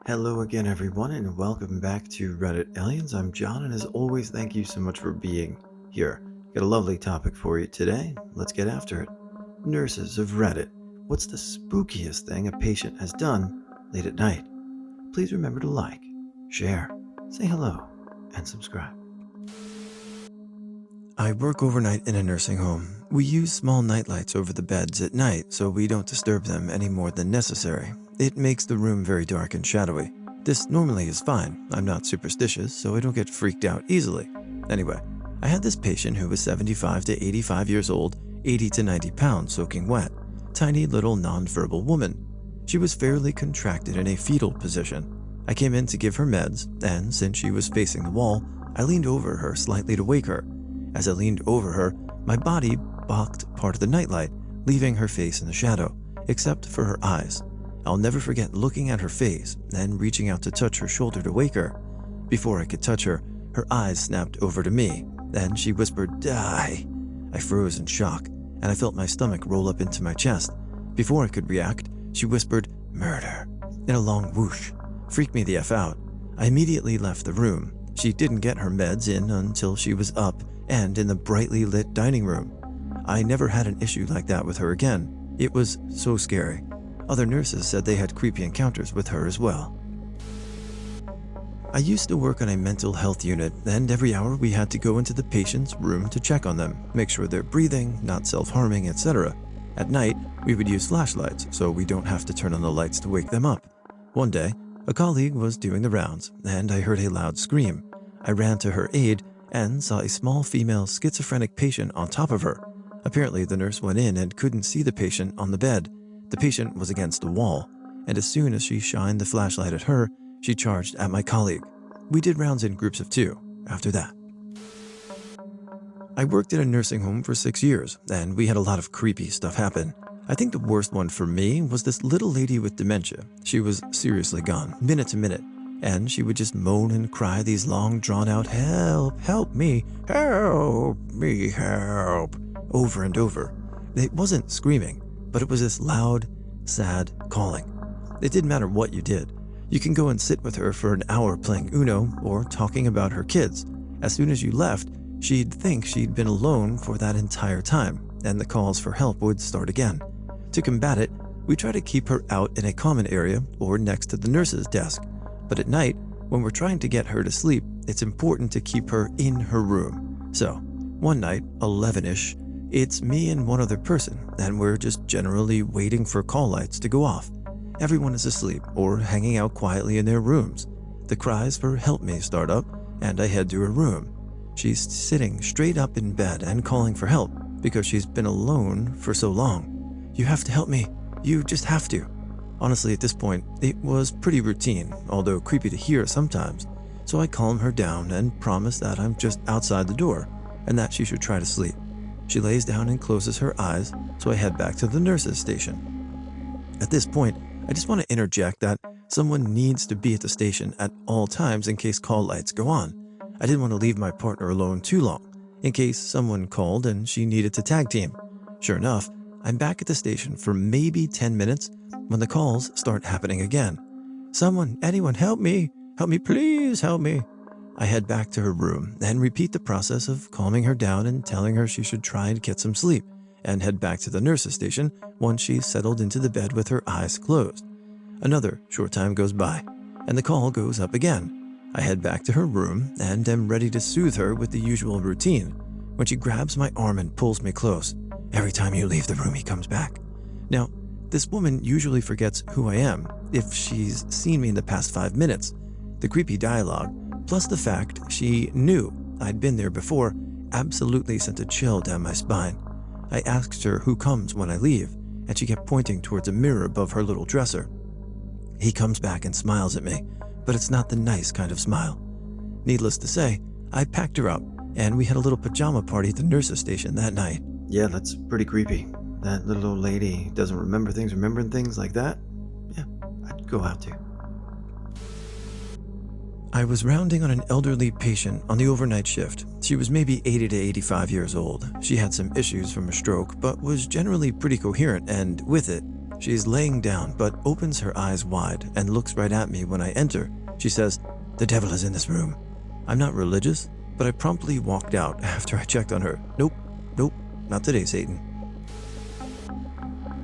Hello again, everyone, and welcome back to Reddit Aliens. I'm John, and as always, thank you so much for being here. Got a lovely topic for you today. Let's get after it. Nurses of Reddit. What's the spookiest thing a patient has done late at night? Please remember to like, share, say hello, and subscribe. I work overnight in a nursing home. We use small nightlights over the beds at night so we don't disturb them any more than necessary. It makes the room very dark and shadowy. This normally is fine. I'm not superstitious, so I don't get freaked out easily. Anyway, I had this patient who was 75 to 85 years old, 80 to 90 pounds soaking wet. Tiny little nonverbal woman. She was fairly contracted in a fetal position. I came in to give her meds, and since she was facing the wall, I leaned over her slightly to wake her. As I leaned over her, my body blocked part of the nightlight, leaving her face in the shadow, except for her eyes. I'll never forget looking at her face, then reaching out to touch her shoulder to wake her. Before I could touch her, her eyes snapped over to me. Then she whispered, "Die." I froze in shock, and I felt my stomach roll up into my chest. Before I could react, she whispered, "Murder," in a long whoosh. Freaked me the F out. I immediately left the room. She didn't get her meds in until she was up and in the brightly lit dining room. I never had an issue like that with her again. It was so scary. Other nurses said they had creepy encounters with her as well. I used to work on a mental health unit, and every hour we had to go into the patient's room to check on them, make sure they're breathing, not self-harming, etc. At night, we would use flashlights so we don't have to turn on the lights to wake them up. One day, a colleague was doing the rounds, and I heard a loud scream. I ran to her aid and saw a small female schizophrenic patient on top of her. Apparently, the nurse went in and couldn't see the patient on the bed. The patient was against the wall, and as soon as she shined the flashlight at her, she charged at my colleague. We did rounds in groups of 2 after that. I worked in a nursing home for 6 years, and we had a lot of creepy stuff happen. I think the worst one for me was this little lady with dementia. She was seriously gone, minute to minute, and she would just moan and cry these long drawn-out "help, help me, help me, help," over and over. It wasn't screaming, but it was this loud, sad calling. It didn't matter what you did. You can go and sit with her for an hour playing Uno or talking about her kids. As soon as you left, she'd think she'd been alone for that entire time, and the calls for help would start again. To combat it, we try to keep her out in a common area or next to the nurse's desk. But at night, when we're trying to get her to sleep, it's important to keep her in her room. So, one night, 11-ish, it's me and one other person, and we're just generally waiting for call lights to go off. Everyone is asleep or hanging out quietly in their rooms. The cries for "help me" start up, and I head to her room. She's sitting straight up in bed and calling for help because she's been alone for so long. "You have to help me. You just have to." Honestly, at this point, it was pretty routine, although creepy to hear sometimes. So I calm her down and promise that I'm just outside the door and that she should try to sleep. She lays down and closes her eyes, so I head back to the nurse's station. At this point, I just want to interject that someone needs to be at the station at all times in case call lights go on. I didn't want to leave my partner alone too long, in case someone called and she needed to tag team. Sure enough, I'm back at the station for maybe 10 minutes when the calls start happening again. "Someone, anyone, help me, please help me." I head back to her room and repeat the process of calming her down and telling her she should try and get some sleep, and head back to the nurse's station once she's settled into the bed with her eyes closed. Another short time goes by, and the call goes up again. I head back to her room and am ready to soothe her with the usual routine, when she grabs my arm and pulls me close. "Every time you leave the room, he comes back." Now, this woman usually forgets who I am if she's seen me in the past 5 minutes. The creepy dialogue, plus the fact she knew I'd been there before, absolutely sent a chill down my spine. I asked her who comes when I leave, and she kept pointing towards a mirror above her little dresser. He comes back and smiles at me, but it's not the nice kind of smile. Needless to say, I packed her up, and we had a little pajama party at the nurse's station that night. Yeah, that's pretty creepy. That little old lady doesn't remembering things like that? Yeah, I'd go out too. I was rounding on an elderly patient on the overnight shift. She was maybe 80 to 85 years old. She had some issues from a stroke, but was generally pretty coherent, and with it, She's laying down but opens her eyes wide and looks right at me when I enter. She says, "The devil is in this room." I'm not religious, but I promptly walked out after I checked on her. Nope, nope, not today, Satan.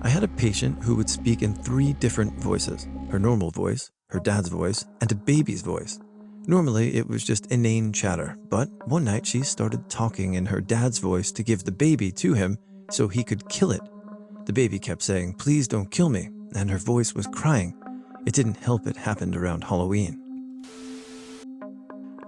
I had a patient who would speak in 3 different voices: her normal voice, her dad's voice, and a baby's voice. Normally, it was just inane chatter, but one night she started talking in her dad's voice to give the baby to him so he could kill it. The baby kept saying, "Please don't kill me," and her voice was crying. It didn't help it happened around Halloween.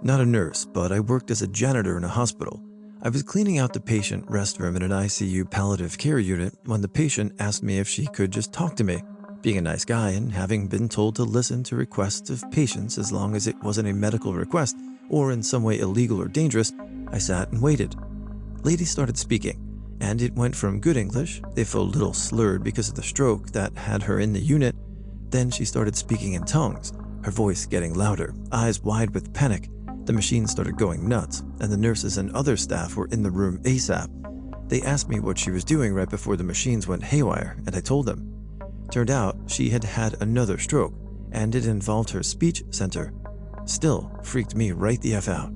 Not a nurse, but I worked as a janitor in a hospital. I was cleaning out the patient restroom in an ICU palliative care unit when the patient asked me if she could just talk to me. Being a nice guy and having been told to listen to requests of patients as long as it wasn't a medical request or in some way illegal or dangerous, I sat and waited. Lady started speaking, and it went from good English, if a little slurred because of the stroke that had her in the unit. Then she started speaking in tongues, her voice getting louder, eyes wide with panic. The machine started going nuts, and the nurses and other staff were in the room ASAP. They asked me what she was doing right before the machines went haywire, and I told them. Turned out she had had another stroke, and it involved her speech center. Still freaked me right the F out.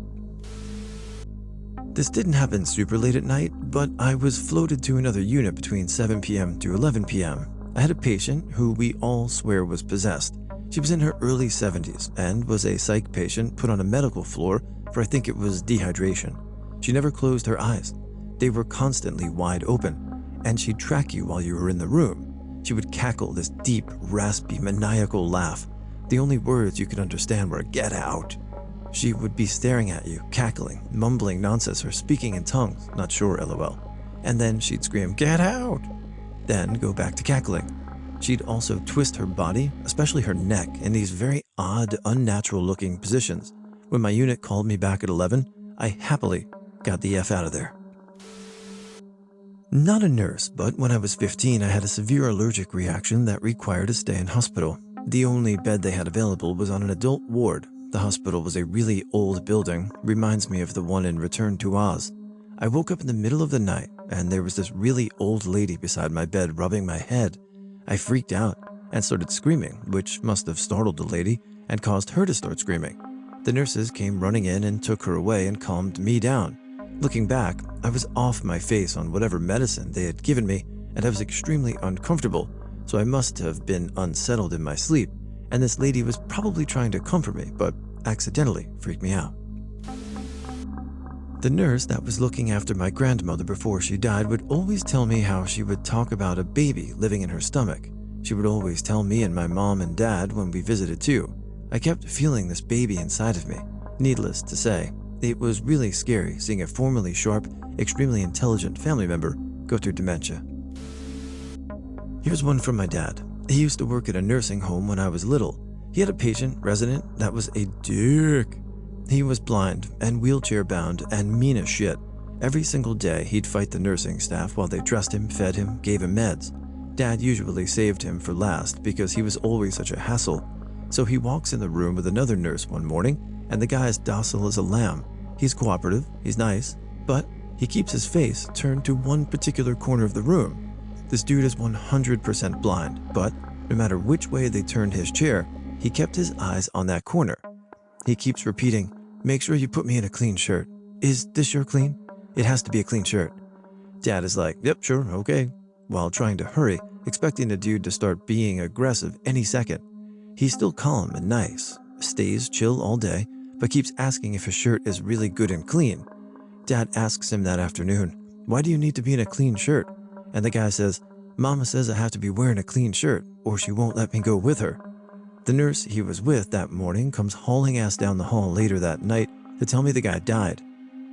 This didn't happen super late at night, but I was floated to another unit between 7 p.m. to 11 p.m. I had a patient who we all swear was possessed. She was in her early 70s and was a psych patient put on a medical floor for I think it was dehydration. She never closed her eyes. They were constantly wide open, and she'd track you while you were in the room. She would cackle this deep, raspy, maniacal laugh. The only words you could understand were, "Get out." She would be staring at you, cackling, mumbling nonsense or speaking in tongues, not sure, LOL. And then she'd scream, "Get out!" Then go back to cackling. She'd also twist her body, especially her neck, in these very odd, unnatural-looking positions. When my unit called me back at 11, I happily got the F out of there. Not a nurse, but when I was 15, I had a severe allergic reaction that required a stay in hospital. The only bed they had available was on an adult ward. The hospital was a really old building, reminds me of the one in Return to Oz. I woke up in the middle of the night, and there was this really old lady beside my bed rubbing my head. I freaked out and started screaming, which must have startled the lady and caused her to start screaming. The nurses came running in and took her away and calmed me down. Looking back, I was off my face on whatever medicine they had given me, and I was extremely uncomfortable, so I must have been unsettled in my sleep, and this lady was probably trying to comfort me, but accidentally freaked me out. The nurse that was looking after my grandmother before she died would always tell me how she would talk about a baby living in her stomach. She would always tell me and my mom and dad when we visited too. I kept feeling this baby inside of me. Needless to say, it was really scary seeing a formerly sharp, extremely intelligent family member go through dementia. Here's one from my dad. He used to work at a nursing home when I was little. He had a patient resident that was a dick. He was blind and wheelchair bound and mean as shit. Every single day he'd fight the nursing staff while they dressed him, fed him, gave him meds. Dad usually saved him for last because he was always such a hassle. So he walks in the room with another nurse one morning, and the guy is docile as a lamb. He's cooperative, he's nice, but he keeps his face turned to one particular corner of the room. This dude is 100% blind, but no matter which way they turned his chair, he kept his eyes on that corner. He keeps repeating, "Make sure you put me in a clean shirt. Is this shirt clean? It has to be a clean shirt." Dad is like, "Yep, sure, okay," while trying to hurry, expecting the dude to start being aggressive any second. He's still calm and nice, stays chill all day, but keeps asking if his shirt is really good and clean. Dad asks him that afternoon, "Why do you need to be in a clean shirt?" And the guy says, "Mama says I have to be wearing a clean shirt or she won't let me go with her." The nurse he was with that morning comes hauling ass down the hall later that night to tell me the guy died.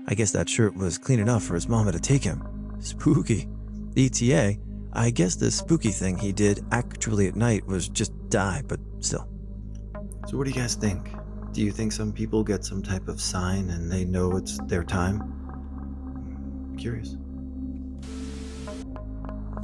I guess that shirt was clean enough for his mama to take him. Spooky. ETA, I guess the spooky thing he did actually at night was just die, but still. So what do you guys think? Do you think some people get some type of sign and they know it's their time? Curious.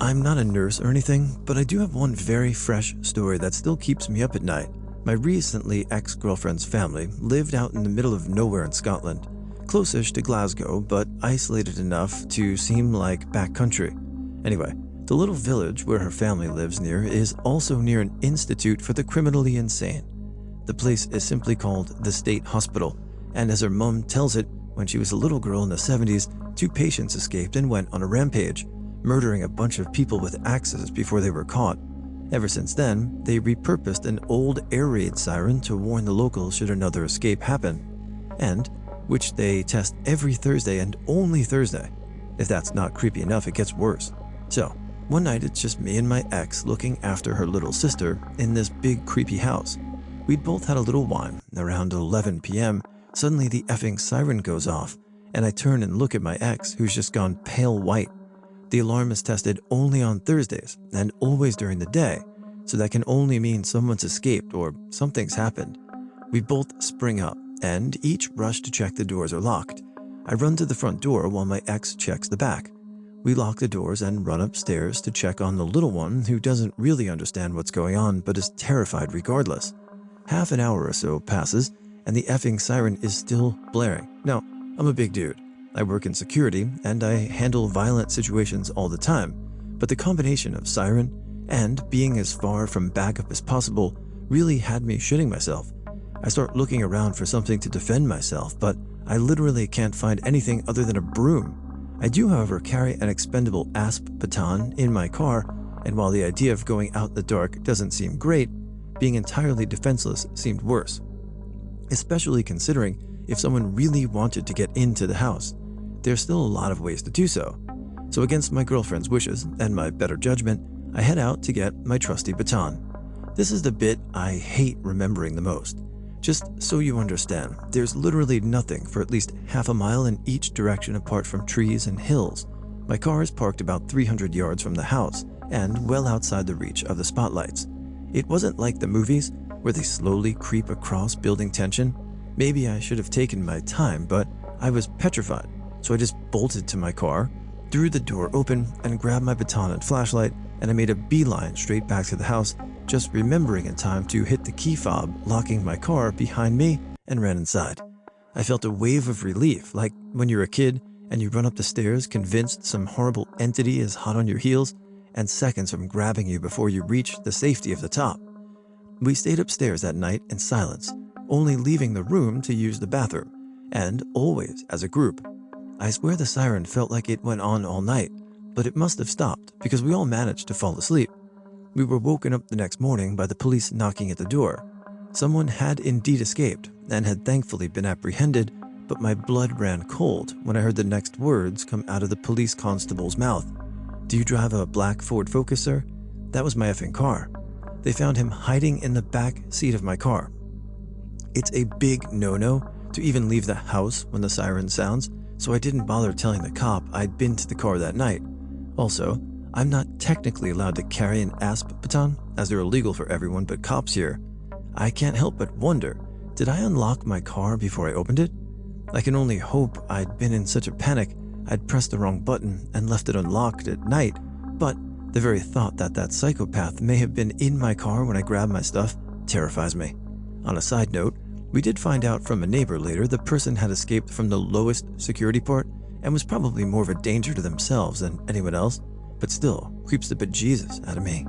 I'm not a nurse or anything, but I do have one very fresh story that still keeps me up at night. My recently ex-girlfriend's family lived out in the middle of nowhere in Scotland, close-ish to Glasgow, but isolated enough to seem like backcountry. Anyway, The little village where her family lives near is also near an institute for the criminally insane. The place is simply called the State Hospital, and as her mom tells it, when she was a little girl in the 70s, two patients escaped and went on a rampage, murdering a bunch of people with axes before they were caught. Ever since then, they repurposed an old air raid siren to warn the locals should another escape happen, and which they test every Thursday and only Thursday. If that's not creepy enough, it gets worse. So, one night it's just me and my ex looking after her little sister in this big creepy house. We'd both had a little wine. Around 11 p.m., suddenly the effing siren goes off, and I turn and look at my ex, who's just gone pale white. The alarm is tested only on Thursdays and always during the day, so that can only mean someone's escaped or something's happened. We both spring up and each rush to check the doors are locked. I run to the front door while my ex checks the back. We lock the doors and run upstairs to check on the little one who doesn't really understand what's going on but is terrified regardless. Half an hour or so passes and the effing siren is still blaring. Now, I'm a big dude. I work in security and I handle violent situations all the time, but the combination of siren and being as far from backup as possible really had me shitting myself. I start looking around for something to defend myself, but I literally can't find anything other than a broom. I do, however, carry an expendable asp baton in my car, and while the idea of going out in the dark doesn't seem great, being entirely defenseless seemed worse, especially considering if someone really wanted to get into the house. There's still a lot of ways to do so. So against my girlfriend's wishes and my better judgment, I head out to get my trusty baton. This is the bit I hate remembering the most. Just so you understand, there's literally nothing for at least half a mile in each direction apart from trees and hills. My car is parked about 300 yards from the house and well outside the reach of the spotlights. It wasn't like the movies where they slowly creep across building tension. Maybe I should have taken my time, but I was petrified, so I just bolted to my car, threw the door open, and grabbed my baton and flashlight, and I made a beeline straight back to the house, just remembering in time to hit the key fob, locking my car behind me, and ran inside. I felt a wave of relief, like when you're a kid and you run up the stairs convinced some horrible entity is hot on your heels and seconds from grabbing you before you reach the safety of the top. We stayed upstairs that night in silence, only leaving the room to use the bathroom, and always as a group. I swear the siren felt like it went on all night, but it must have stopped because we all managed to fall asleep. We were woken up the next morning by the police knocking at the door. Someone had indeed escaped and had thankfully been apprehended, but my blood ran cold when I heard the next words come out of the police constable's mouth. "Do you drive a black Ford Focus, sir?" That was my effing car. They found him hiding in the back seat of my car. It's a big no-no to even leave the house when the siren sounds, so I didn't bother telling the cop I'd been to the car that night. Also, I'm not technically allowed to carry an asp baton, as they're illegal for everyone but cops here. I can't help but wonder, did I unlock my car before I opened it? I can only hope I'd been in such a panic I'd pressed the wrong button and left it unlocked at night, but the very thought that that psychopath may have been in my car when I grabbed my stuff terrifies me. On a side note, we did find out from a neighbor later the person had escaped from the lowest security part and was probably more of a danger to themselves than anyone else, but still creeps the bejesus out of me.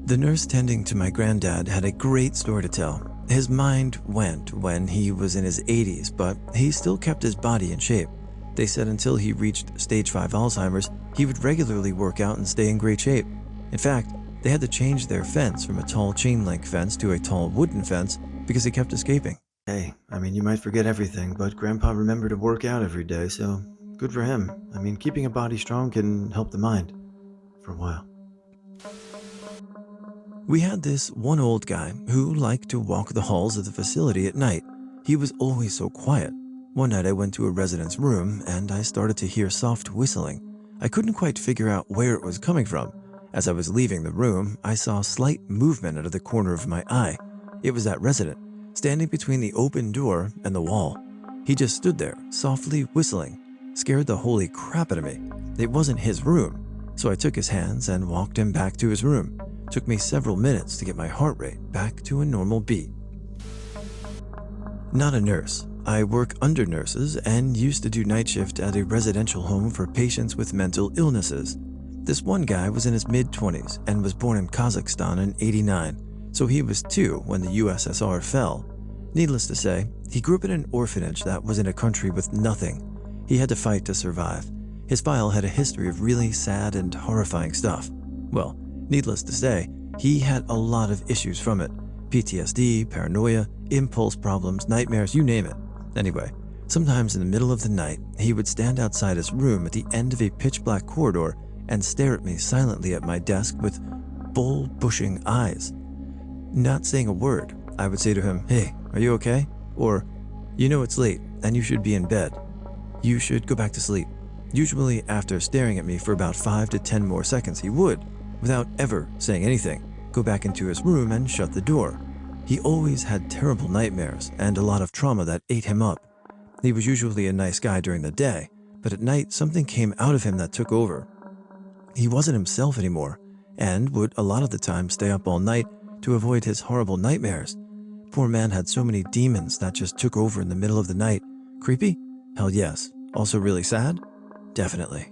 The nurse tending to my granddad had a great story to tell. His mind went when he was in his 80s, but he still kept his body in shape. They said until he reached stage 5 Alzheimer's, he would regularly work out and stay in great shape. In fact, they had to change their fence from a tall chain-link fence to a tall wooden fence because he kept escaping. Hey, you might forget everything, but Grandpa remembered to work out every day, so good for him. Keeping a body strong can help the mind. For a while. We had this one old guy who liked to walk the halls of the facility at night. He was always so quiet. One night I went to a resident's room and I started to hear soft whistling. I couldn't quite figure out where it was coming from. As I was leaving the room, I saw slight movement out of the corner of my eye. It was that resident, standing between the open door and the wall. He just stood there, softly whistling. Scared the holy crap out of me. It wasn't his room, so I took his hands and walked him back to his room. Took me several minutes to get my heart rate back to a normal beat. Not a nurse. I work under nurses and used to do night shift at a residential home for patients with mental illnesses. This one guy was in his mid-20s and was born in Kazakhstan in '89, so he was 2 when the USSR fell. Needless to say, he grew up in an orphanage that was in a country with nothing. He had to fight to survive. His file had a history of really sad and horrifying stuff. Well, needless to say, he had a lot of issues from it. PTSD, paranoia, impulse problems, nightmares, you name it. Anyway, sometimes in the middle of the night, he would stand outside his room at the end of a pitch-black corridor and stare at me silently at my desk with bull-bushing eyes. Not saying a word, I would say to him, "Hey, are you okay?" Or, "You know it's late and you should be in bed. You should go back to sleep." Usually after staring at me for about 5 to 10 more seconds, he would, without ever saying anything, go back into his room and shut the door. He always had terrible nightmares and a lot of trauma that ate him up. He was usually a nice guy during the day, but at night something came out of him that took over. He wasn't himself anymore, and would a lot of the time stay up all night to avoid his horrible nightmares. Poor man had so many demons that just took over in the middle of the night. Creepy? Hell yes. Also really sad? Definitely.